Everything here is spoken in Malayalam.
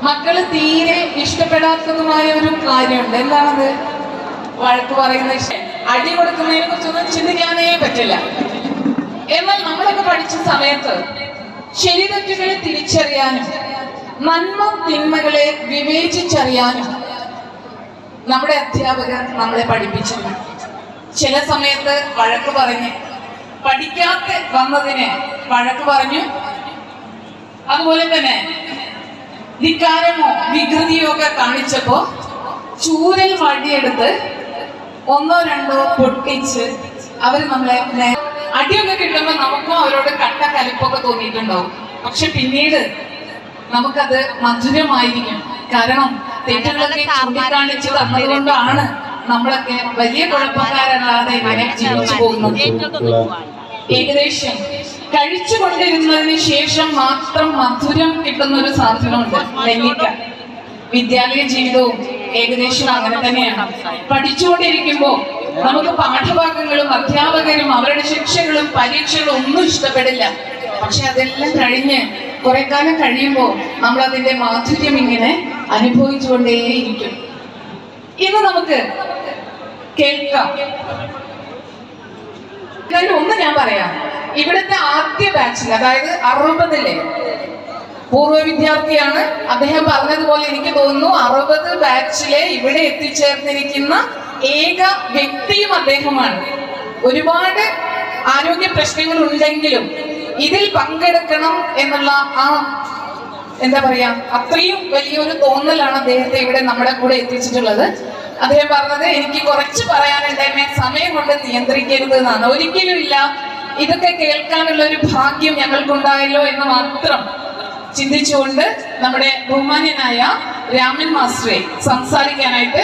മക്കള് തീരെ ഇഷ്ടപ്പെടാത്തതുമായ ഒരു കാര്യമുണ്ട്. എന്താണത്? വഴക്ക് പറയുന്ന അടി കൊടുക്കുന്നതിനെ കുറിച്ചൊന്നും ചിന്തിക്കാനേ പറ്റില്ല. എന്നാൽ നമ്മളൊക്കെ പഠിച്ച സമയത്ത് ശരി തെറ്റുകളെ തിരിച്ചറിയാനും നന്മ തിന്മകളെ വിവേചിച്ചറിയാനും നമ്മുടെ അധ്യാപകർ നമ്മളെ പഠിപ്പിച്ചിരുന്നു. ചില സമയത്ത് വഴക്ക് പറഞ്ഞ് പഠിക്കാത്ത വന്നതിനെ വഴക്ക് പറഞ്ഞു, അതുപോലെ തന്നെ ധിക്കാരമോ വികൃതിയോ ഒക്കെ കാണിച്ചപ്പോ ചൂരൽ വടിയെടുത്ത് ഒന്നോ രണ്ടോ പൊട്ടിച്ച് അവർ നമ്മളെ അടിയൊക്കെ കിട്ടുമ്പോൾ നമുക്കും അവരോട് കട്ട കലിപ്പൊക്കെ തോന്നിയിട്ടുണ്ടാവും. പക്ഷെ പിന്നീട് നമുക്കത് മധുരമായിരിക്കും. കാരണം തെറ്റുകളൊക്കെ ചൂണ്ടിക്കാണിച്ച് തന്നതുകൊണ്ടാണ് നമ്മളൊക്കെ വലിയ കുഴപ്പക്കാരല്ലാതെ ഇങ്ങനെ ജീവിച്ചു പോകുന്നത്. ഏകദേശം കഴിച്ചുകൊണ്ടിരുന്നതിന് ശേഷം മാത്രം മധുരം കിട്ടുന്ന ഒരു സാധനമുണ്ട്, നെല്ലിക്ക. വിദ്യാലയ ജീവിതവും ഏകദേശം അങ്ങനെ തന്നെയാണ്. പഠിച്ചുകൊണ്ടിരിക്കുമ്പോൾ നമുക്ക് പാഠഭാഗങ്ങളും അധ്യാപകരും അവരുടെ ശിക്ഷകളും പരീക്ഷകളും ഒന്നും ഇഷ്ടപ്പെടില്ല. പക്ഷെ അതെല്ലാം കഴിഞ്ഞ് കുറെ കാലം കഴിയുമ്പോൾ നമ്മൾ അതിന്റെ മാധുര്യം ഇങ്ങനെ അനുഭവിച്ചുകൊണ്ടേയിരിക്കും. ഇന്ന് നമുക്ക് കേൾക്കാം. എന്നാലും ഒന്ന് ഞാൻ പറയാം, ഇവിടുത്തെ ആദ്യ ബാച്ചിൽ, അതായത് 60-ലെ പൂർവ്വ വിദ്യാർത്ഥിയാണ് അദ്ദേഹം. പറഞ്ഞതുപോലെ എനിക്ക് തോന്നുന്നു 60 ബാച്ചിലെ ഇവിടെ എത്തിച്ചേർന്നിരിക്കുന്ന ഏക വ്യക്തിയും അദ്ദേഹമാണ്. ഒരുപാട് ആരോഗ്യ പ്രശ്നങ്ങൾ ഉണ്ടെങ്കിലും ഇതിൽ പങ്കെടുക്കണം എന്നുള്ള ആ എന്താ പറയാ, അത്രയും വലിയൊരു തോന്നലാണ് അദ്ദേഹത്തെ ഇവിടെ നമ്മുടെ കൂടെ എത്തിച്ചിട്ടുള്ളത്. അദ്ദേഹം പറഞ്ഞത്, എനിക്ക് കുറച്ച് പറയാനുണ്ട്, എന്നെ സമയം കൊണ്ട് നിയന്ത്രിക്കരുത് എന്നാണ്. ഒരിക്കലും ഇല്ല, ഇതൊക്കെ കേൾക്കാനുള്ള ഒരു ഭാഗ്യം ഞങ്ങൾക്കുണ്ടായല്ലോ എന്ന് മാത്രം ചിന്തിച്ചുകൊണ്ട് നമ്മുടെ ബഹുമാന്യനായ രാമൻ മാസ്റ്ററെ സംസാരിക്കാനായിട്ട്